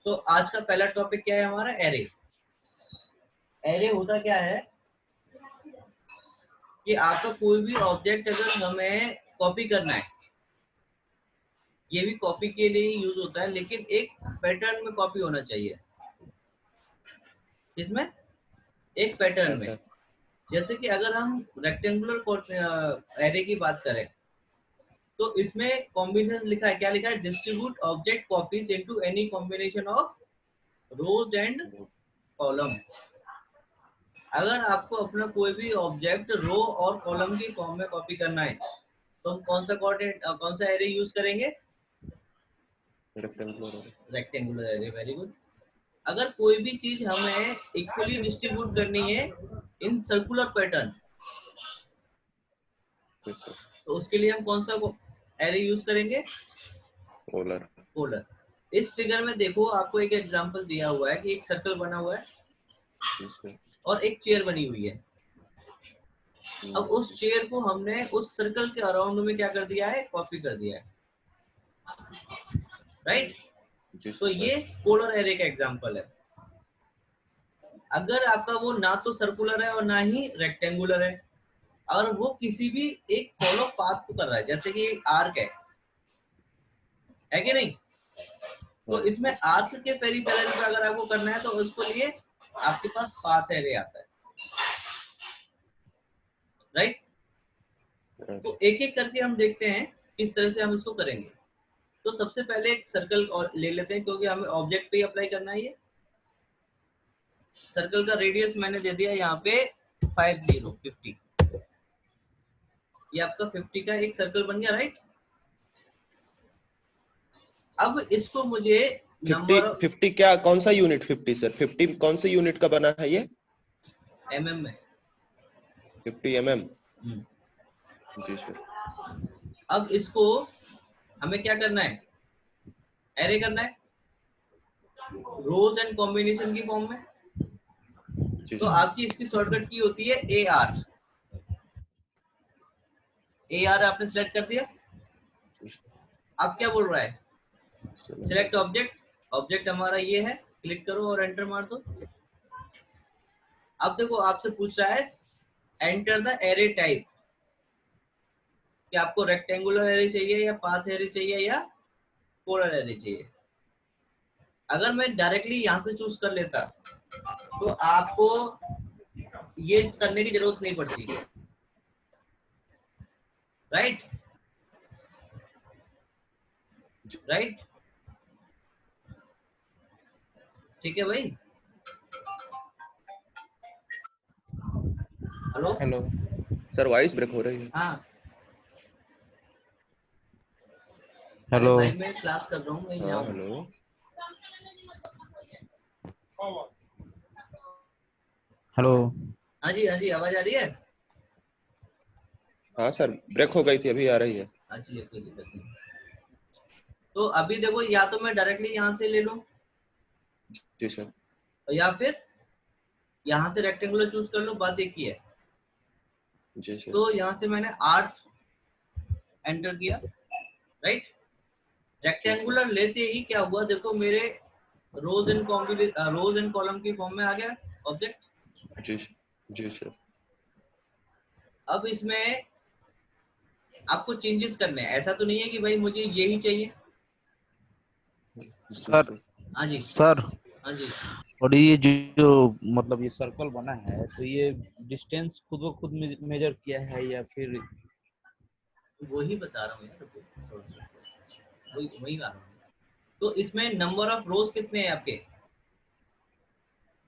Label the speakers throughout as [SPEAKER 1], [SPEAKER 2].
[SPEAKER 1] तो आज का पहला टॉपिक क्या है हमारा? एरे। एरे होता क्या है कि आपका कोई भी ऑब्जेक्ट अगर हमें कॉपी करना है, ये भी कॉपी के लिए ही यूज होता है, लेकिन एक पैटर्न में कॉपी होना चाहिए। इसमें एक पैटर्न में, जैसे कि अगर हम रेक्टेंगुलर एरे की बात करें तो इसमें कॉम्बिनेशन लिखा है। क्या लिखा है? Distribute object copies into any combination of rose and column. अगर आपको अपना कोई भी ऑब्जेक्ट रो और कॉलम की फॉर्म में कॉपी करना है तो हम कौन सा एरे यूज करेंगे? Rectangular array. Very good. अगर कोई भी चीज हमें इक्वली डिस्ट्रीब्यूट करनी है इन सर्कुलर पैटर्न तो उसके लिए हम कौन सा एरे यूज करेंगे?
[SPEAKER 2] पोलर।
[SPEAKER 1] पोलर। इस फिगर में देखो, आपको एक एग्जांपल दिया हुआ है कि एक सर्कल बना हुआ है और एक चेयर बनी हुई है। अब उस चेयर को हमने उस सर्कल के अराउंड में क्या कर दिया है? कॉपी कर दिया है, राइट? तो ये पोलर एरे का एग्जांपल है। अगर आपका वो ना तो सर्कुलर है और ना ही रेक्टेंगुलर है, और वो किसी भी एक फॉलो पाथ को कर रहा है, जैसे कि आर्क है कि नहीं? तो इसमें आर्क के पेरिफेरल पे अगर आपको करना है तो उसके लिए आपके पास पाथ एरे आता है, राइट? तो एक एक करके हम देखते हैं किस तरह से हम इसको करेंगे। तो सबसे पहले एक सर्कल और ले लेते हैं, क्योंकि हमें ऑब्जेक्ट पे ही अप्लाई करना है। ये सर्कल का रेडियस मैंने दे दिया यहाँ पे 50। ये आपका 50 का एक सर्कल बन गया, राइट? अब इसको मुझे
[SPEAKER 2] 50 क्या, कौन सा यूनिट 50 सर? 50 कौन से यूनिट का बना है ये?
[SPEAKER 1] mm में।
[SPEAKER 2] 50 mm। जी सर।
[SPEAKER 1] अब इसको हमें क्या करना है? एरे करना है रोज एंड कॉम्बिनेशन की फॉर्म में। तो आपकी इसकी शॉर्टकट की होती है AR। AR आपने सिलेक्ट कर दिया। अब क्या बोल रहा है? Select object. ऑब्जेक्ट हमारा ये है, क्लिक करो और एंटर मार दो। अब देखो, आपसे पूछ रहा है एंटर द एरे टाइप, कि आपको रेक्टेंगुलर एरे चाहिए या पाथ एरे चाहिए या पोलर एरे चाहिए। अगर मैं डायरेक्टली यहां से चूज कर लेता तो आपको ये करने की जरूरत नहीं पड़ती, राइट? राइट, ठीक है भाई। Hello
[SPEAKER 2] hello sir, voice break हो रही है।
[SPEAKER 1] हाँ,
[SPEAKER 3] हेलो
[SPEAKER 1] भाई मैं क्लास कर रहा हूँ, मैं यहाँ हूँ।
[SPEAKER 2] हेलो।
[SPEAKER 3] हेलो
[SPEAKER 1] हाँ जी, हाँ जी, आवाज आ रही है?
[SPEAKER 2] हाँ सर, ब्रेक हो गई थी, अभी आ रही है।
[SPEAKER 1] हाँ चलिए, कोई दिक्कत नहीं। तो अभी देखो, या तो मैं डायरेक्टली यहाँ से ले लूँ
[SPEAKER 2] जी सर।
[SPEAKER 1] या फिर यहाँ से रेक्टेंगुलर चूज कर लो, बात एक ही है।
[SPEAKER 2] जी सर।
[SPEAKER 1] तो यहाँ से मैंने 8 एंटर किया, राइट? रेक्टेंगुलर लेते ही क्या हुआ देखो, मेरे रोज एंड कॉलम की फॉर्म में आ गया ऑब्जेक्ट।
[SPEAKER 2] जी जी सर।
[SPEAKER 1] अब इसमें आपको चेंजेस करने हैं, ऐसा तो नहीं है कि भाई मुझे यही चाहिए।
[SPEAKER 3] सर।
[SPEAKER 1] हाँ जी,
[SPEAKER 3] सर,
[SPEAKER 1] हाँ जी।
[SPEAKER 3] और ये जो मतलब ये सर्कल बना है, तो ये डिस्टेंस खुद ब खुद मेजर किया है या फिर?
[SPEAKER 1] वही बता रहा हूँ यार, वही बता रहा हूँ। तो इसमें नंबर ऑफ रोज कितने हैं आपके?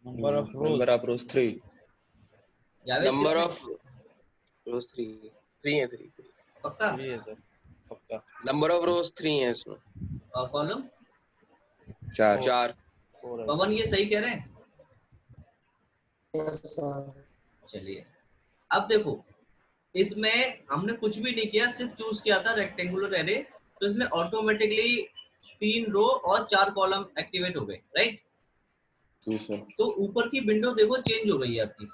[SPEAKER 3] Number of rose
[SPEAKER 2] 3।
[SPEAKER 4] Number of रोज 3 है। 3
[SPEAKER 1] पक्का?
[SPEAKER 3] 3 है सर, पक्का।
[SPEAKER 4] नंबर ऑफ रोज 3 है इसमें।
[SPEAKER 1] और कॉलम
[SPEAKER 4] 4।
[SPEAKER 1] पवन, ये सही कह रहे हैं? चलिए, अब देखो, इसमें हमने कुछ भी नहीं किया, सिर्फ चूज किया था रेक्टेंगुलर एरे, तो इसमें ऑटोमेटिकली 3 रो और 4 कॉलम एक्टिवेट हो गए, राइट?
[SPEAKER 2] जी सर।
[SPEAKER 1] तो ऊपर की विंडो देखो चेंज हो गई है आपकी।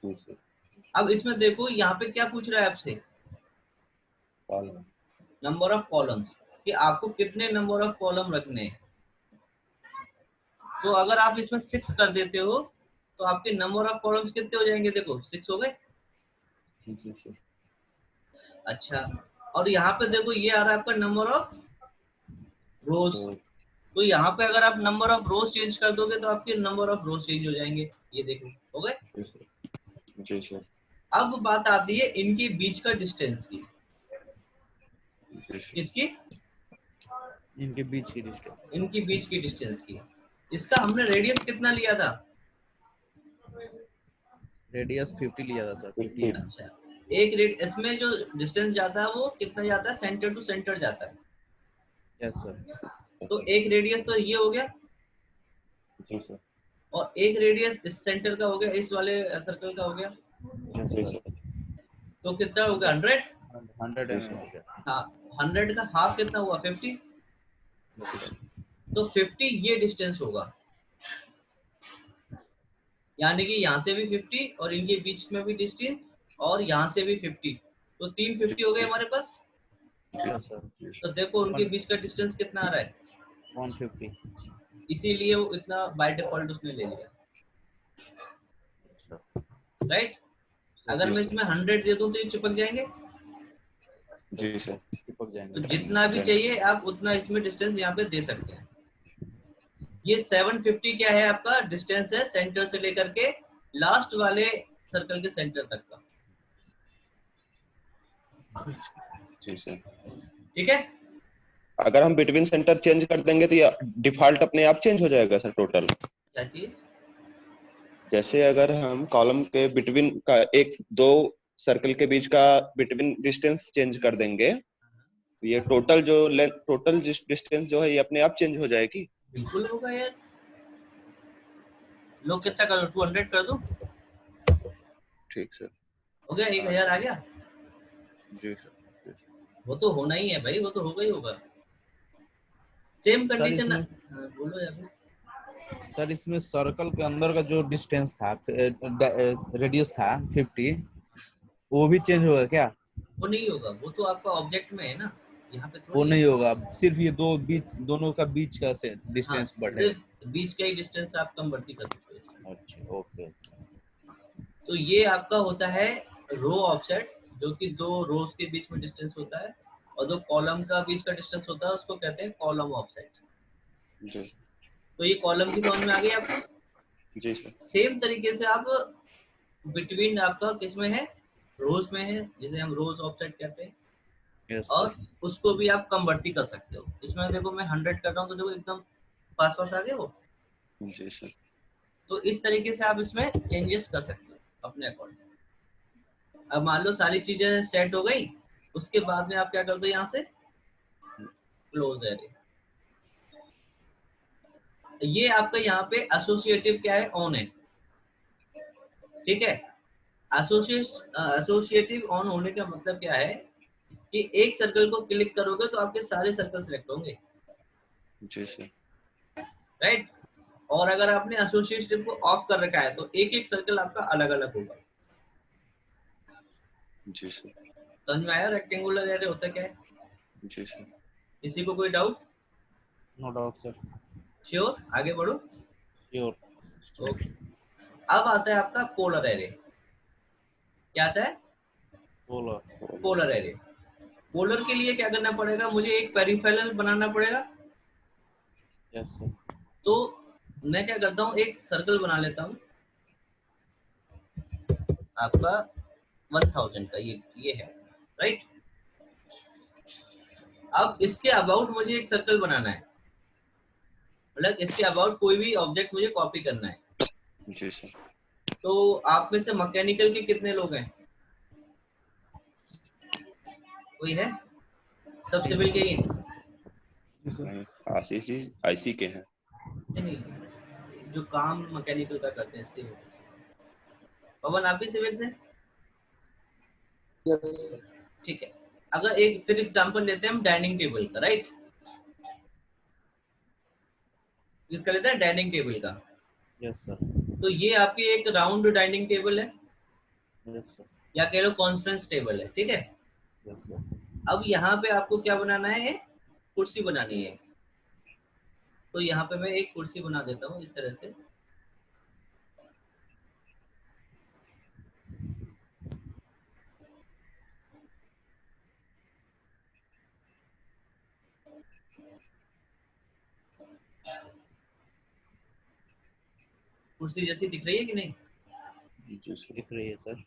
[SPEAKER 2] जी सर।
[SPEAKER 1] अब इसमें देखो, यहाँ पे क्या पूछ रहा है आपसे?
[SPEAKER 2] कॉलम।
[SPEAKER 1] Number of columns. कि आपको कितने नंबर ऑफ कॉलम रखने हैं। तो अगर आप इसमें 6 कर देते हो तो आपके नंबर ऑफ कॉलम्स कितने हो जाएंगे, देखो 6 हो गए।
[SPEAKER 2] जी सर।
[SPEAKER 1] अच्छा, और यहाँ पे देखो ये आ रहा है आपका नंबर ऑफ रोज। तो यहाँ पे अगर आप नंबर ऑफ रोज चेंज कर दोगे तो आपके नंबर ऑफ रोज चेंज हो जाएंगे। ये देखो हो गए।
[SPEAKER 2] जी सर।
[SPEAKER 1] अब बात आती है इनके बीच का डिस्टेंस की।
[SPEAKER 2] जी सर।
[SPEAKER 1] किसकी?
[SPEAKER 3] इनके बीच की डिस्टेंस।
[SPEAKER 1] इनकी बीच की डिस्टेंस की। इसका हमने रेडियस कितना लिया था?
[SPEAKER 3] रेडियस 50 लिया था सर, 50 है।
[SPEAKER 1] अच्छा, एक रेड इसमें जो डिस्टेंस जाता है वो कितना जाता है? सेंटर टू सेंटर जाता है।
[SPEAKER 3] Yes sir.
[SPEAKER 1] तो एक रेडियस तो ये हो गया,
[SPEAKER 2] जी सर।
[SPEAKER 1] और एक रेडियस इस सेंटर का हो गया, इस वाले सर्कल का हो गया।
[SPEAKER 3] यस
[SPEAKER 2] जी
[SPEAKER 3] सर।
[SPEAKER 2] सर।
[SPEAKER 1] तो कितना हो गया? 100।
[SPEAKER 3] 100 mm हो गया।
[SPEAKER 1] हाँ, 100 का हाफ कितना हुआ? 50। तो 50 ये डिस्टेंस होगा, यानी कि यहाँ से भी 50 और इनके बीच में भी डिस्टेंस, और यहाँ से भी 50। तो 3 50 हो गए हमारे पास।
[SPEAKER 3] Yes sir.
[SPEAKER 1] तो देखो उनके बीच का डिस्टेंस कितना आ रहा है,
[SPEAKER 3] 150।
[SPEAKER 1] इसीलिए वो इतना बाय डिफॉल्ट उसने ले लिया, राइट। अगर मैं इसमें 100 दे दूं तो ये चिपक जाएंगे।
[SPEAKER 2] जी सर।
[SPEAKER 3] चिपक
[SPEAKER 1] तो
[SPEAKER 3] जाएंगे।
[SPEAKER 1] जितना भी चाहिए आप उतना इसमें डिस्टेंस यहाँ पे दे सकते हैं। ये 750 क्या है? आपका डिस्टेंस है सेंटर से लेकर के लास्ट वाले सर्कल के सेंटर तक का।
[SPEAKER 2] जी सर।
[SPEAKER 1] ठीक है।
[SPEAKER 2] अगर हम बिटवीन सेंटर चेंज कर देंगे तो ये डिफॉल्ट अपने आप चेंज हो जाएगा सर टोटल?
[SPEAKER 1] क्या चीज?
[SPEAKER 2] जैसे अगर हम कॉलम के बिटवीन का एक दो सर्कल के बीच का बिटवीन डिस्टेंस चेंज कर देंगे तो ये टोटल जो लेंथ, टोटल डिस्टेंस जो है ये अपने आप चेंज हो जाएगी?
[SPEAKER 1] बिल्कुल होगा यार। लोग कितना कर दो? 200 कर दो।
[SPEAKER 2] ठीक सर।
[SPEAKER 1] हो गया, 1000 आ गया।
[SPEAKER 2] जी सर।
[SPEAKER 1] वो तो होना ही है भाई, वो तो होगा ही होगा। Same
[SPEAKER 3] sir
[SPEAKER 1] condition.
[SPEAKER 3] इसमें
[SPEAKER 1] बोलो यार।
[SPEAKER 3] सर इसमें सर्कल के अंदर का जो डिस्टेंस था, रेडियस था 50, वो भी चेंज होगा क्या?
[SPEAKER 1] वो नहीं होगा, वो तो आपका ऑब्जेक्ट में है ना, यहाँ पे
[SPEAKER 3] वो
[SPEAKER 1] थोड़ी
[SPEAKER 3] नहीं
[SPEAKER 1] है।
[SPEAKER 3] होगा, सिर्फ ये दोनों का बीच का से
[SPEAKER 1] हाँ,
[SPEAKER 3] डिस्टेंस बढ़ेगा।
[SPEAKER 1] सिर्फ बीच का ही डिस्टेंस आप कम बढ़ती कर सकते हो।
[SPEAKER 3] अच्छा, ओके।
[SPEAKER 1] तो ये आपका होता है रो ऑफसेट, जो कि दो रोज के बीच में डिस्टेंस होता है, और जो कॉलम का बीच का डिस्टेंस होता है उसको कहते हैं कॉलम ऑफसेट।
[SPEAKER 2] जी।
[SPEAKER 1] तो ये कॉलम की समझ में आ गई आपको?
[SPEAKER 2] जी सर।
[SPEAKER 1] सेम तरीके से आप बिटवीन आपका किसमें है? रोज में है, जिसे हम रोज ऑफसेट कहते हैं।
[SPEAKER 3] यस
[SPEAKER 1] और
[SPEAKER 3] सर।
[SPEAKER 1] उसको भी आप कन्वर्टी कर सकते हो। इसमें देखो मैं 100 कर रहा हूँ तो देखो एकदम पास पास आ गए वो।
[SPEAKER 2] जी सर।
[SPEAKER 1] तो इस तरीके से आप इसमें चेंजेस कर सकते हो अपने अकॉर्डिंग। अब मान लो सारी चीजें सेट हो गई, उसके बाद में आप क्या कर दो, यहाँ से क्लोज एरे। ये आपका यहाँ पे एसोसिएटिव क्या है? ऑन है। ठीक है। एसोसिएटिव ऑन होने का मतलब क्या है कि एक सर्कल को क्लिक करोगे तो आपके सारे सर्कल सिलेक्ट होंगे,
[SPEAKER 2] जी सर।
[SPEAKER 1] राइट। और अगर आपने एसोसिएटिव को ऑफ कर रखा है तो एक एक सर्कल आपका अलग अलग होगा।
[SPEAKER 2] जी सर।
[SPEAKER 1] समझ में आया रेक्टेंगुलर एरे होता क्या है?
[SPEAKER 2] जी सर।
[SPEAKER 1] किसी को कोई doubt?
[SPEAKER 3] No doubt sir.
[SPEAKER 1] Sure, आगे बढ़ो।
[SPEAKER 3] श्योर।
[SPEAKER 1] ओके। अब आता है आपका पोलर एरे। क्या आता है?
[SPEAKER 3] पोलर।
[SPEAKER 1] Polar array. पोलर के लिए क्या करना पड़ेगा? मुझे एक पेरिफेरल बनाना पड़ेगा।
[SPEAKER 3] Yes sir.
[SPEAKER 1] तो मैं क्या करता हूँ, एक सर्कल बना लेता हूँ आपका 1000 का, ये है, राइट। अब इसके अबाउट मुझे एक सर्कल बनाना है, मतलब इसके अबाउट कोई भी ऑब्जेक्ट मुझे कॉपी करना है।
[SPEAKER 2] जी सर।
[SPEAKER 1] तो आप में से मैकेनिकल के कितने लोग हैं? कोई है? सब सिविल के ही हैं?
[SPEAKER 2] आशीष जी आईसी के हैं।
[SPEAKER 1] नहीं, जो काम मैकेनिकल का करते हैं इसके। पवन आप भी सिविल से?
[SPEAKER 5] यस।
[SPEAKER 1] ठीक है। अगर एक फिर एग्जांपल लेते हैं हम डाइनिंग टेबल का, राइट। इसका लेते हैं डाइनिंग टेबल का।
[SPEAKER 3] Yes sir.
[SPEAKER 1] तो ये आपकी एक राउंड डाइनिंग टेबल है,
[SPEAKER 3] यस सर।
[SPEAKER 1] या कह लो कॉन्फ्रेंस टेबल है, ठीक है।
[SPEAKER 3] Yes sir.
[SPEAKER 1] अब यहाँ पे आपको क्या बनाना है? कुर्सी बनानी है, तो यहाँ पे मैं एक कुर्सी बना देता हूँ इस तरह से। कुर्सी जैसी दिख रही है कि नहीं?
[SPEAKER 3] दिख रही है सर।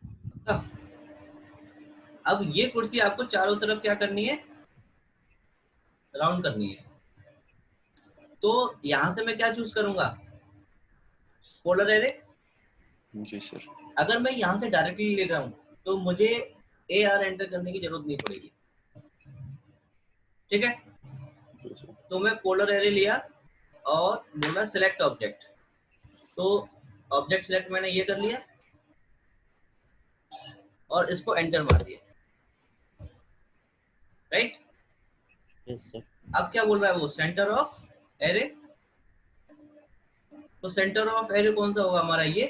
[SPEAKER 1] अब ये कुर्सी आपको चारों तरफ क्या करनी है, राउंड करनी है। तो यहाँ से मैं क्या चूज करूंगा, पोलर एरे।
[SPEAKER 2] जी सर।
[SPEAKER 1] अगर मैं यहाँ से डायरेक्टली ले रहा हूँ तो मुझे AR एंटर करने की जरूरत नहीं पड़ेगी, ठीक है। तो मैं पोलर एरे लिया और बोला सिलेक्ट ऑब्जेक्ट, तो ऑब्जेक्ट सिलेक्ट मैंने ये कर लिया और इसको एंटर मार दिया, राइट।
[SPEAKER 3] Yes sir.
[SPEAKER 1] अब क्या बोल रहा है वो, सेंटर ऑफ एरे। तो सेंटर ऑफ एरे कौन सा होगा हमारा, ये।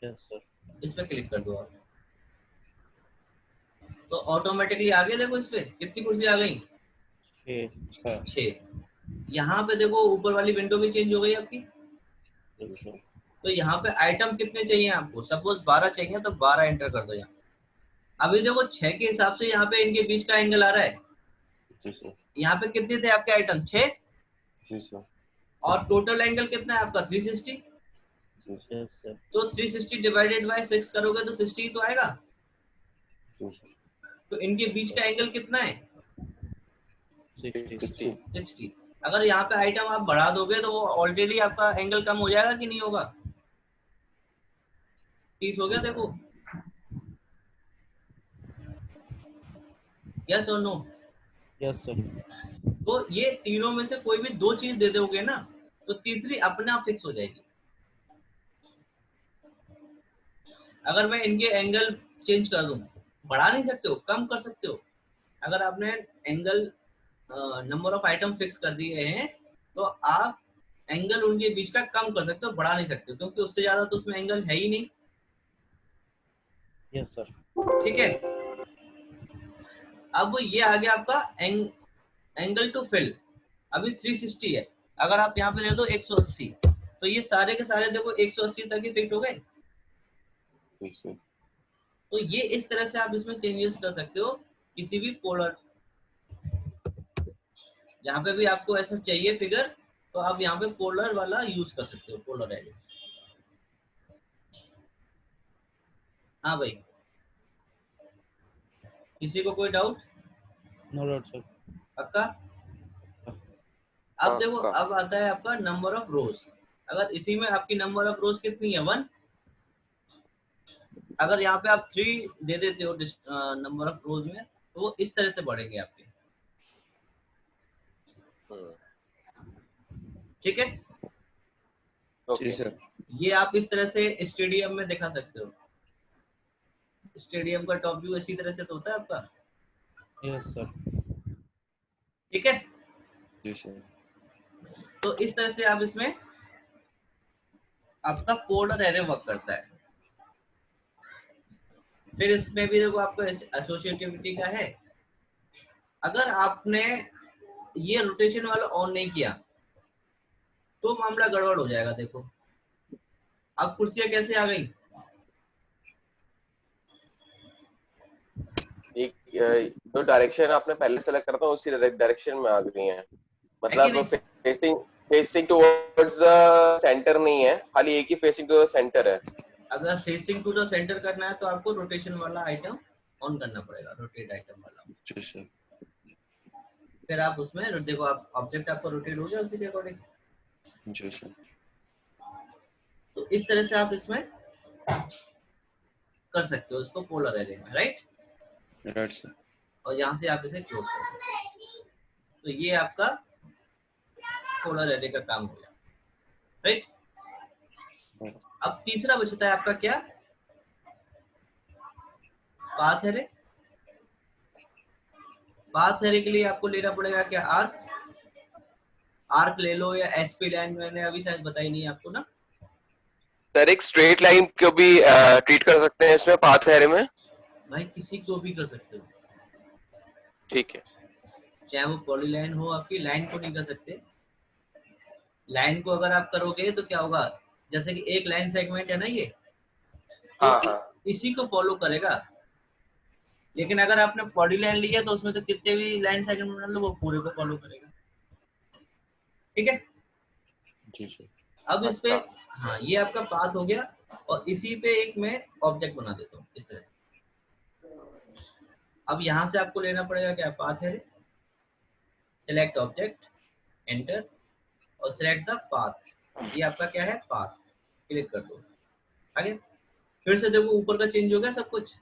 [SPEAKER 3] Yes sir.
[SPEAKER 1] इस पे क्लिक कर दो आप, तो ऑटोमेटिकली आ गया। देखो इस पे कितनी कुर्सी आ गई, 6। यहाँ पे देखो ऊपर वाली विंडो भी चेंज हो गई आपकी।
[SPEAKER 3] Yes sir.
[SPEAKER 1] तो यहाँ पे आइटम कितने चाहिए आपको, सपोज 12 चाहिए तो 12 एंटर कर दो यहाँ। अभी देखो 6 के हिसाब से यहाँ पे इनके बीच का एंगल आ रहा है।
[SPEAKER 2] जी सर।
[SPEAKER 1] यहाँ पे कितने थे आपके आइटम, 6।
[SPEAKER 2] जी सर।
[SPEAKER 1] और टोटल एंगल कितना है आपका, 360।
[SPEAKER 3] Yes sir.
[SPEAKER 1] तो 360 डिवाइडेड बाय 6 करोगे तो 60 तो आएगा। तो इनके बीच का एंगल कितना है, 60। अगर यहाँ पे आइटम आप बढ़ा दोगे तो वो ऑलरेडी आपका एंगल कम हो जाएगा कि नहीं होगा, 30 हो गया। देखो, यस और नो।
[SPEAKER 3] Yes sir.
[SPEAKER 1] तो ये तीनों में से कोई भी 2 चीज दे दोगे ना तो तीसरी अपने आप फिक्स हो जाएगी। अगर मैं इनके एंगल चेंज कर दूं, बढ़ा नहीं सकते हो, कम कर सकते हो। अगर आपने angle number of item fix कर दिए हैं तो आप एंगल उनके बीच का कम कर सकते हो, बढ़ा नहीं सकते हो, क्योंकि उससे ज्यादा तो उसमें एंगल है ही नहीं।
[SPEAKER 3] Yes sir.
[SPEAKER 1] ठीक है। अब ये आ गया आपका एंगल टू फिल। अभी 360 है, अगर आप यहाँ पे दे दो 180 तो ये सारे के सारे देखो 180 तक ही फिट हो गए। तो ये इस तरह से आप इसमें चेंजेस कर सकते हो किसी भी पोलर, जहाँ पे भी आपको ऐसा चाहिए फिगर तो आप यहाँ पे पोलर वाला यूज कर सकते हो, पोलर एरे। हाँ भाई, किसी को कोई डाउट?
[SPEAKER 3] No doubt sir.
[SPEAKER 1] पक्का? अब देखो, अब आता है आपका नंबर ऑफ रोज। अगर इसी में आपकी नंबर ऑफ रोज कितनी है, 1। अगर यहाँ पे आप 3 दे देते हो नंबर ऑफ रोज में तो वो इस तरह से बढ़ेंगे आपके, ठीक है।
[SPEAKER 2] जी सर।
[SPEAKER 1] ये आप इस तरह से स्टेडियम में दिखा सकते हो। स्टेडियम का टॉप व्यू इसी तरह से तो होता है आपका।
[SPEAKER 3] Yes sir.
[SPEAKER 1] ठीक है।
[SPEAKER 2] जी सर।
[SPEAKER 1] तो इस तरह से आप इसमें आपका पोलर एरे वर्क करता है। फिर इसमें भी देखो आपको एसोसिएटिविटी का है। अगर आपने ये रोटेशन वाला ऑन नहीं किया तो मामला गड़बड़ हो जाएगा। देखो अब कुर्सियां कैसे आ गई,
[SPEAKER 4] जो डायरेक्शन आपने पहले सेलेक्ट करा था उसी डायरेक्शन में आ गई हैं। मतलब फेसिंग टुवर्ड्स द सेंटर नहीं है, खाली एक ही फेसिंग टू द सेंटर है।
[SPEAKER 1] अगर फेसिंग टू द सेंटर करना है तो आपको रोटेशन वाला आइटम ऑन करना पड़ेगा, रोटेट आइटम वाला। फिर आप उसमें देखो, आप ऑब्जेक्ट आपका रोटेट हो गया उसी के अकॉर्डिंग। तो इस तरह से आप इसमें कर सकते हो इसको पोलर एरे में, राइट सर। और यहाँ से आप इसे क्लोज कर सकते हो। तो ये आपका पोलर एरे का काम हो गया, राइट। अब तीसरा बचता है आपका क्या, पाथ एरे। पाथ एरे के लिए आपको लेना पड़ेगा क्या, आर्क ले लो या एसपी लाइन, मैंने अभी शायद बताई नहीं आपको ना।
[SPEAKER 4] सर एक स्ट्रेट लाइन को भी ट्रीट कर सकते हैं इसमें पाथ एरे में?
[SPEAKER 1] भाई किसी को भी कर सकते हो,
[SPEAKER 4] ठीक है।
[SPEAKER 1] चाहे वो पॉलीलाइन हो, आपकी लाइन को नहीं कर सकते। लाइन को अगर आप करोगे तो क्या होगा, जैसे कि एक लाइन सेगमेंट है ना ये, तो
[SPEAKER 4] हाँ हाँ
[SPEAKER 1] इसी को फॉलो करेगा। लेकिन अगर आपने पॉलीलाइन लिया तो उसमें तो कितने भी लाइन सेगमेंट बना लो वो पूरे को फॉलो करेगा। ठीक है,
[SPEAKER 2] जी सर।
[SPEAKER 1] अब इस पे,
[SPEAKER 4] अच्छा
[SPEAKER 1] हाँ ये आपका पाथ हो गया, और इसी पे एक मैं ऑब्जेक्ट बना देता हूँ इस तरह से। अब यहाँ से आपको लेना पड़ेगा क्या, पाथ है, सिलेक्ट ऑब्जेक्ट, एंटर, और सिलेक्ट द पाथ। ये आपका क्या है, पाथ। क्लिक कर दो, आगे फिर से देखो ऊपर का चेंज हो गया सब कुछ।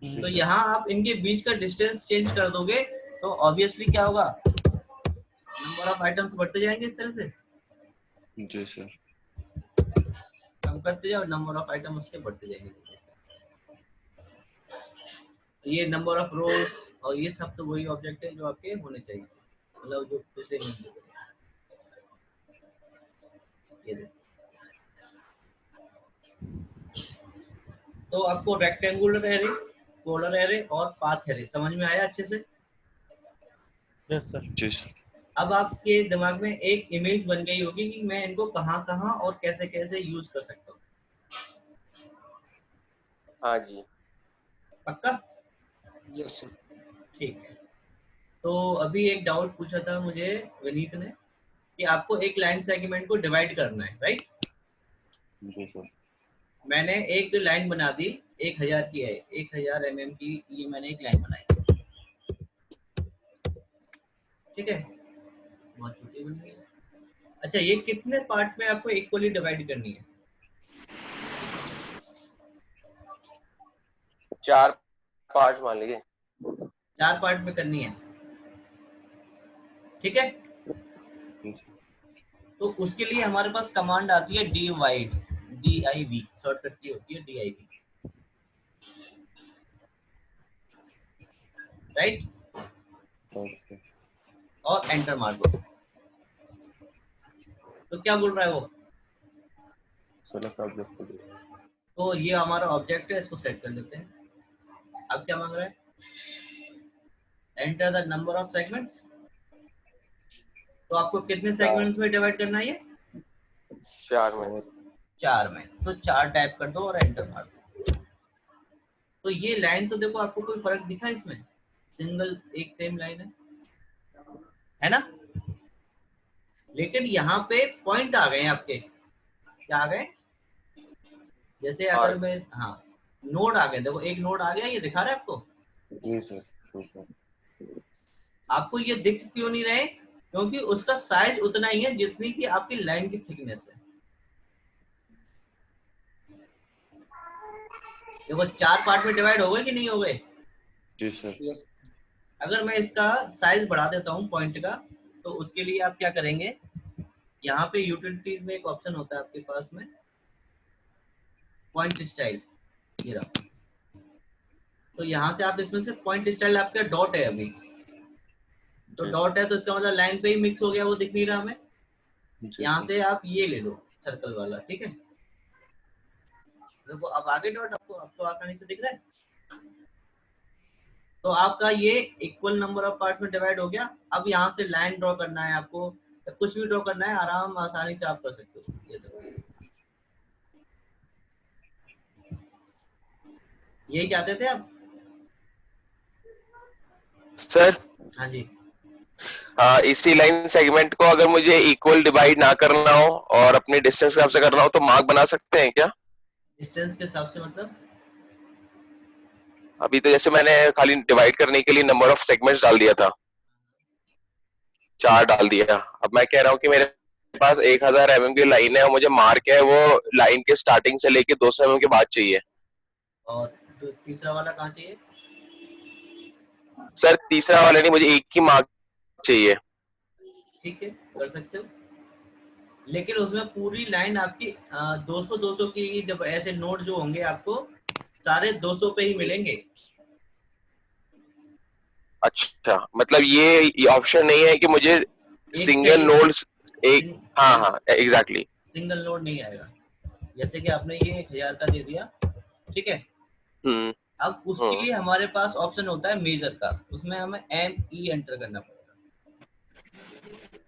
[SPEAKER 1] तो यहाँ आप इनके बीच का डिस्टेंस चेंज कर दोगे तो ऑब्वियसली क्या होगा, नंबर ऑफ आइटम्स बढ़ते जाएंगे इस तरह से।
[SPEAKER 2] जी सर।
[SPEAKER 1] कम करते जाओ, नंबर ऑफ आइटम उसके बढ़ते जाएंगे। ये नंबर ऑफ रोज और ये सब तो वही ऑब्जेक्ट है जो आपके होने चाहिए, मतलब जो पिछले में थे। ये देखो, तो आपको रेक्टेंगुलर एरे, पोलर एरे और पाथ एरे समझ में आया अच्छे से।
[SPEAKER 3] Yes sir.
[SPEAKER 2] जी सर।
[SPEAKER 1] अब आपके दिमाग में एक इमेज बन गई होगी कि मैं इनको कहाँ कहाँ और कैसे कैसे यूज कर सकता हूँ।
[SPEAKER 4] हाँ जी
[SPEAKER 1] पक्का?
[SPEAKER 5] Yes sir.
[SPEAKER 1] ठीक है, तो अभी एक डाउट पूछा था मुझे विनीत ने कि आपको एक लाइन सेगमेंट को डिवाइड करना है, राइट?
[SPEAKER 2] जी सर।
[SPEAKER 1] मैंने एक लाइन बना दी, 1000 की है, 1000 mm की, ये मैंने एक लाइन बनाई। ठीक है, बहुत छोटी बनी है। अच्छा, ये कितने पार्ट में आपको इक्वली डिवाइड करनी है?
[SPEAKER 4] 4 पार्ट मान लीजिए।
[SPEAKER 1] 4 पार्ट में करनी है, ठीक है। तो उसके लिए हमारे पास कमांड आती है divide, DIV, शॉर्टकट की होती है DIV, राइट? और एंटर मार दो। तो क्या बोल रहा है वो,
[SPEAKER 2] सेलेक्ट ऑब्जेक्ट।
[SPEAKER 1] तो ये हमारा ऑब्जेक्ट है, इसको सेट कर लेते हैं। अब क्या मांग रहा है, enter the number of segments. तो आपको कितने सेगमेंट्स में डिवाइड करना है ये?
[SPEAKER 4] 4 में।
[SPEAKER 1] 4 में। तो 4 टाइप कर दो और एंटर मार दो। तो ये लाइन तो देखो, आपको कोई फर्क दिखा इसमें? सिंगल एक सेम लाइन है ना? लेकिन यहाँ पे पॉइंट आ गए आपके, क्या आ गए, जैसे अगर मैं, हाँ नोड आ गए, देखो एक नोड आ गया, ये दिखा रहा है आपको।
[SPEAKER 2] जी सर।
[SPEAKER 1] आपको ये दिख क्यों नहीं रहे, क्योंकि उसका साइज उतना ही है जितनी की आपकी लाइन की थिकनेस है। देखो 4 पार्ट में डिवाइड हो गए कि नहीं हो गए?
[SPEAKER 2] जी सर।
[SPEAKER 5] यस।
[SPEAKER 1] अगर मैं इसका साइज बढ़ा देता हूँ पॉइंट का, तो उसके लिए आप क्या करेंगे, यहाँ पे यूटिलिटीज में एक ऑप्शन होता है आपके पास में, पॉइंट स्टाइल, ये रहा। तो यहाँ से आप इसमें से पॉइंट स्टाइल, आपका डॉट है अभी, तो डॉट है तो इसका मतलब लाइन पे ही मिक्स हो गया, वो दिख नहीं रहा हमें। यहाँ से आप ये ले लो सर्कल वाला, ठीक है। देखो अब आगे डॉट आपको अब तो आसानी से दिख रहा है। तो आपका ये इक्वल नंबर ऑफ पार्ट्स में डिवाइड हो गया। अब यहाँ से लाइन ड्रॉ करना है आपको, कुछ भी ड्रॉ करना है, आराम आसानी से आप कर सकते हो। ये देखो, यही चाहते थे आप?
[SPEAKER 4] सर
[SPEAKER 1] हाँ जी।
[SPEAKER 4] इसी लाइन सेगमेंट को अगर मुझे इक्वल डिवाइड ना करना हो और अपने डिस्टेंस के हिसाब से करना हो तो मार्क बना सकते हैं क्या?
[SPEAKER 1] डिस्टेंस के हिसाब से मतलब?
[SPEAKER 4] अभी तो जैसे मैंने खाली डिवाइड करने के लिए नंबर ऑफ सेगमेंट्स डाल दिया था, 4 डाल दिया। अब मैं कह रहा हूँ कि मेरे पास 1000 mm की लाइन है और मुझे मार्क है वो लाइन के स्टार्टिंग से लेके 200 mm के बाद चाहिए।
[SPEAKER 1] और तीसरा वाला कहाँ चाहिए?
[SPEAKER 4] सर तीसरा वाला नहीं, मुझे एक ही मार्क चाहिए।
[SPEAKER 1] ठीक है, कर सकते हो, लेकिन उसमें पूरी लाइन आपकी 200 की, जब ऐसे नोट जो होंगे आपको सारे 200 पे ही मिलेंगे।
[SPEAKER 4] अच्छा, मतलब ये ऑप्शन नहीं है कि मुझे सिंगल नोड्स एक, हाँ हाँ एग्जैक्टली,
[SPEAKER 1] सिंगल नोड नहीं आएगा। जैसे कि आपने ये 1000 का दे दिया, ठीक है। अब उसके लिए हमारे पास ऑप्शन होता है मेजर का, उसमें हमें ME एंटर करना पड़ेगा।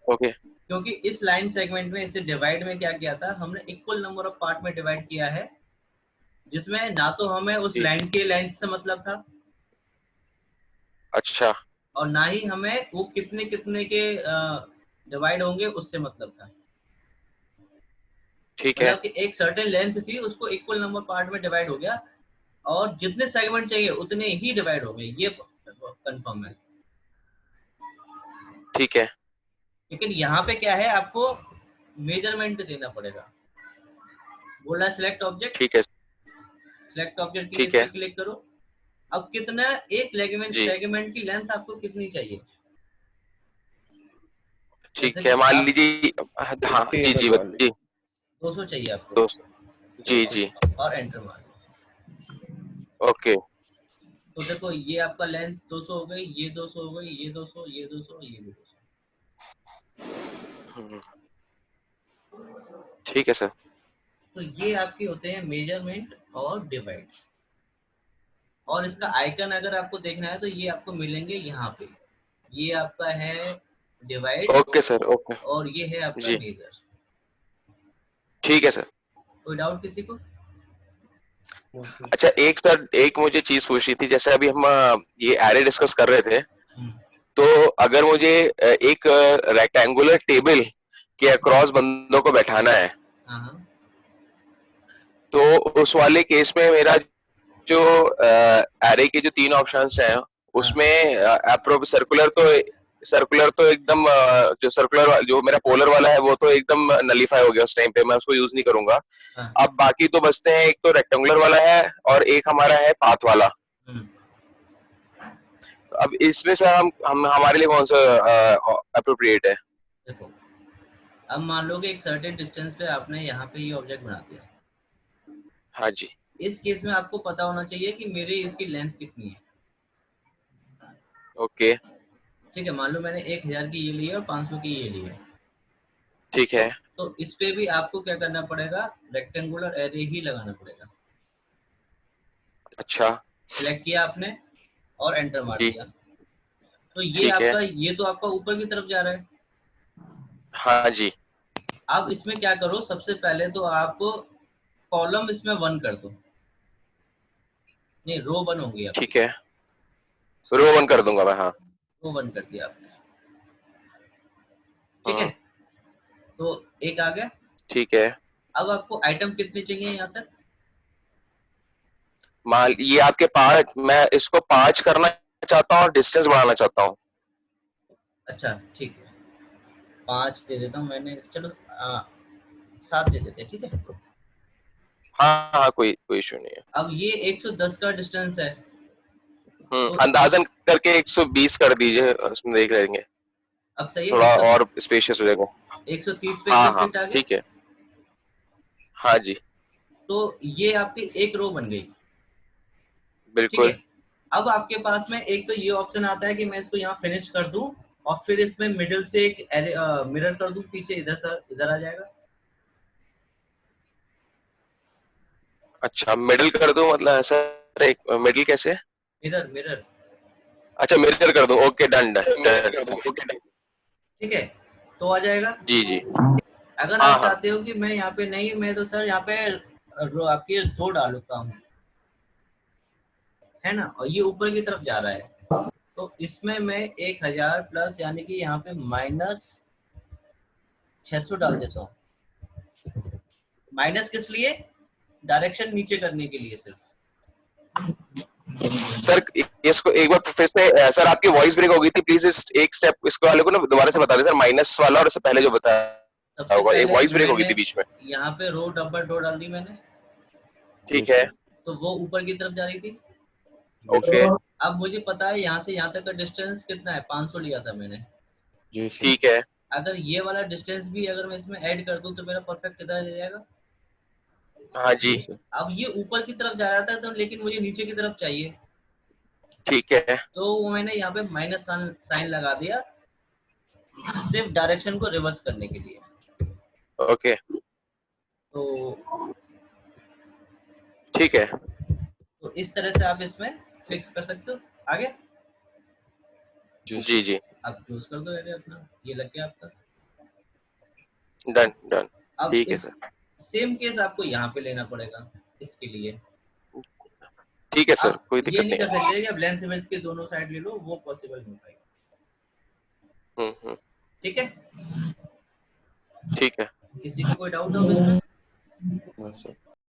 [SPEAKER 4] ओके
[SPEAKER 1] क्योंकि इस लाइन सेगमेंट में, इसे डिवाइड में क्या किया था हमने, इक्वल नंबर ऑफ पार्ट में डिवाइड किया है, जिसमें ना तो हमें उस लाइन के लेंथ से मतलब था,
[SPEAKER 4] अच्छा
[SPEAKER 1] और ना ही हमें वो कितने कितने के डिवाइड होंगे उससे मतलब था।
[SPEAKER 4] ठीक है
[SPEAKER 1] मतलब कि एक सर्टेन लेंथ थी, उसको इक्वल नंबर पार्ट में डिवाइड हो गया, और जितने सेगमेंट चाहिए उतने ही डिवाइड हो गए, ये कंफर्म है।
[SPEAKER 4] ठीक है
[SPEAKER 1] लेकिन यहाँ पे क्या है, आपको मेजरमेंट देना पड़ेगा। बोला सिलेक्ट ऑब्जेक्ट,
[SPEAKER 4] ठीक है
[SPEAKER 1] सिलेक्ट ऑब्जेक्ट के लिए
[SPEAKER 4] ठीक
[SPEAKER 1] इस
[SPEAKER 4] है
[SPEAKER 1] पे क्लिक करो। अब कितना, एक
[SPEAKER 4] जी
[SPEAKER 1] सेगमेंट की लेंथ आपको कितनी चाहिए? जैसे
[SPEAKER 4] ठीक है
[SPEAKER 1] कि
[SPEAKER 4] मान
[SPEAKER 1] आप
[SPEAKER 4] लीजिए हाँ जी
[SPEAKER 2] टेबल
[SPEAKER 4] जी
[SPEAKER 2] वाली।
[SPEAKER 4] जी
[SPEAKER 1] 200 चाहिए आपको,
[SPEAKER 4] दोस्त जी जी
[SPEAKER 1] और एंटर मार।
[SPEAKER 4] ओके
[SPEAKER 1] तो देखो ये आपका लेंथ 200 हो गई, ये 200 हो गई, ये 200, ये 200, ये भी 200।
[SPEAKER 4] ठीक है सर
[SPEAKER 1] तो ये आपके होते हैं मेजरमेंट और डिवाइड। और इसका आइकन अगर आपको देखना है तो ये आपको मिलेंगे यहाँ पे। ये आपका है डिवाइड,
[SPEAKER 4] ओके सर ओके
[SPEAKER 1] और ये है आपका
[SPEAKER 4] जी
[SPEAKER 1] मेजर।
[SPEAKER 4] ठीक है सर।
[SPEAKER 1] कोई डाउट किसी को?
[SPEAKER 4] अच्छा एक सर एक मुझे चीज पूछनी थी, जैसे अभी हम ये एरे डिस्कस कर रहे थे, तो अगर मुझे एक रेक्टेंगुलर टेबल के अक्रॉस बंदों को बैठाना है,
[SPEAKER 1] हाँ,
[SPEAKER 4] तो उस वाले केस में मेरा जो एरे के जो 3 ऑप्शंस हैं उसमें सर्कुलर तो एकदम जो सर्कुलर जो मेरा पोलर वाला है वो तो एकदम नलीफाई हो गया उस टाइम पे, मैं उसको यूज नहीं करूंगा।
[SPEAKER 1] हाँ,
[SPEAKER 4] अब बाकी तो बचते हैं, एक तो रेक्टेंगुलर वाला है और एक हमारा है पाथ वाला। अब इसमें से हम हमारे लिए कौन सा अप्रोप्रिएट है?
[SPEAKER 1] देखो अब मान लो कि एक सर्टेन डिस्टेंस पे आपने यहाँ पे ये ऑब्जेक्ट बना दिया।
[SPEAKER 4] हाँ जी
[SPEAKER 1] इस केस में आपको पता होना चाहिए कि मेरी इसकी लेंथ कितनी है।
[SPEAKER 4] ओके
[SPEAKER 1] ठीक है, मान लो मैंने 1000 की ये ली है और 500 की ये ली है।
[SPEAKER 4] ठीक है
[SPEAKER 1] तो इस पे भी आपको क्या करना पड़ेगा, रेक्टेंगुलर एरे ही लगाना पड़ेगा।
[SPEAKER 4] अच्छा
[SPEAKER 1] सिलेक्ट किया आपने और एंटर मार
[SPEAKER 4] जी
[SPEAKER 1] दिया, तो ये
[SPEAKER 4] ठीक है
[SPEAKER 1] आपका, ये तो आपका ऊपर की तरफ जा रहा है।
[SPEAKER 4] हाँ जी
[SPEAKER 1] अब इसमें क्या करो, सबसे पहले तो आप कॉलम इसमें 1 कर दो, नहीं रो 1 होंगी आपकी।
[SPEAKER 4] ठीक है रो 1 कर दूंगा मैं हाँ
[SPEAKER 1] रो 1 कर दिया आपने, ठीक है। तो एक आ गया।
[SPEAKER 4] ठीक है
[SPEAKER 1] अब आपको आइटम कितने चाहिए यहाँ तक?
[SPEAKER 4] मान ये आपके 5, मैं इसको 5 करना चाहता हूँ और डिस्टेंस बढ़ाना चाहता हूँ।
[SPEAKER 1] अच्छा ठीक है, 5 दे देता हूँ मैंने, चलो 7 दे देते हैं, ठीक है।
[SPEAKER 4] हाँ हाँ कोई कोई इशू नहीं है।
[SPEAKER 1] अब ये 110 का डिस्टेंस है, तो
[SPEAKER 4] अंदाजन करके 120 कर दीजिए, उसमें देख लेंगे,
[SPEAKER 1] अब सही है।
[SPEAKER 4] थोड़ा और स्पेशियस हो जाएगा।
[SPEAKER 1] 130 पे
[SPEAKER 4] हाँ
[SPEAKER 1] एकदम
[SPEAKER 4] हाँ
[SPEAKER 1] फिट आ गया।
[SPEAKER 4] ठीक है हाँ जी
[SPEAKER 1] तो ये आपकी एक रो बन गई, ठीक
[SPEAKER 4] बिल्कुल
[SPEAKER 1] है। अब आपके पास में एक तो ये ऑप्शन आता है कि मैं इसको यहाँ फिनिश कर दूं, और फिर इसमें मिडिल से एक मिरर कर दूं पीछे, इधर आ जाएगा।
[SPEAKER 4] अच्छा मिडिल कर दूं मतलब ऐसा? एक मिडिल कैसे?
[SPEAKER 1] मिरर मिरर,
[SPEAKER 4] अच्छा मिरर कर दूं, ओके डन डन
[SPEAKER 1] ठीक है, तो आ जाएगा।
[SPEAKER 4] जी जी
[SPEAKER 1] अगर
[SPEAKER 4] हाँ
[SPEAKER 1] आप
[SPEAKER 4] हाँ
[SPEAKER 1] चाहते हो कि मैं यहाँ पे नहीं, मैं तो सर यहाँ पे आपकी रो डालता हूँ, है ना, और ये ऊपर की तरफ जा रहा है, तो इसमें मैं 1000 प्लस यानी कि यहाँ पे माइनस 600 डाल देता हूँ। माइनस किस लिए? डायरेक्शन नीचे करने के लिए सिर्फ।
[SPEAKER 4] सर इसको एक बार फिर से सर आपकी वॉइस ब्रेक हो गई थी, प्लीज इस एक स्टेप इसको वाले को ना दोबारा से बता दें सर, माइनस वाला और उससे पहले जो बताया
[SPEAKER 1] सबसे
[SPEAKER 4] होगा, एक
[SPEAKER 1] पहले
[SPEAKER 4] वॉइस ब्रेक हो गई
[SPEAKER 1] मैंने
[SPEAKER 4] थी बीच में।
[SPEAKER 1] यहाँ पे रो डबल रो डाल दी मैंने,
[SPEAKER 4] ठीक है
[SPEAKER 1] तो वो ऊपर की तरफ जा रही थी।
[SPEAKER 4] ओके
[SPEAKER 1] अब मुझे पता है यहाँ से यहाँ तक का डिस्टेंस कितना है, 500 लिया था मैंने।
[SPEAKER 4] ठीक है
[SPEAKER 1] अगर ये वाला डिस्टेंस भी अगर मैं इसमें ऐड कर दूं तो मेरा परफेक्ट कितना आ जाएगा?
[SPEAKER 4] हाँ जी
[SPEAKER 1] अब ये ऊपर की तरफ जा रहा था तो, लेकिन मुझे नीचे की तरफ चाहिए,
[SPEAKER 4] ठीक है
[SPEAKER 1] तो वो मैंने यहाँ पे माइनस साइन लगा दिया, सिर्फ डायरेक्शन को रिवर्स करने के लिए।
[SPEAKER 4] ओके
[SPEAKER 1] तो
[SPEAKER 4] ठीक है
[SPEAKER 1] तो इस तरह से आप इसमें फिक्स कर सकते हो। आगे
[SPEAKER 4] जी जी,
[SPEAKER 1] आप चूज कर दो एरे अपना, ये लग गया आपका।
[SPEAKER 4] डन डन,
[SPEAKER 1] अब
[SPEAKER 4] ठीक है
[SPEAKER 1] इस
[SPEAKER 4] सर,
[SPEAKER 1] सेम केस आपको यहाँ पे लेना पड़ेगा इसके लिए।
[SPEAKER 4] ठीक है सर,
[SPEAKER 1] आप
[SPEAKER 4] कोई
[SPEAKER 1] ये
[SPEAKER 4] दिक्कत
[SPEAKER 1] नहीं
[SPEAKER 4] नहीं
[SPEAKER 1] कर
[SPEAKER 4] है।
[SPEAKER 1] सकते कि आप लेंथ विड्थ के दोनों साइड ले लो, वो पॉसिबल नहीं हो पाएगा। ठीक है,
[SPEAKER 4] ठीक है।
[SPEAKER 1] किसी को कोई डाउट हो इसमें?
[SPEAKER 2] बस सर।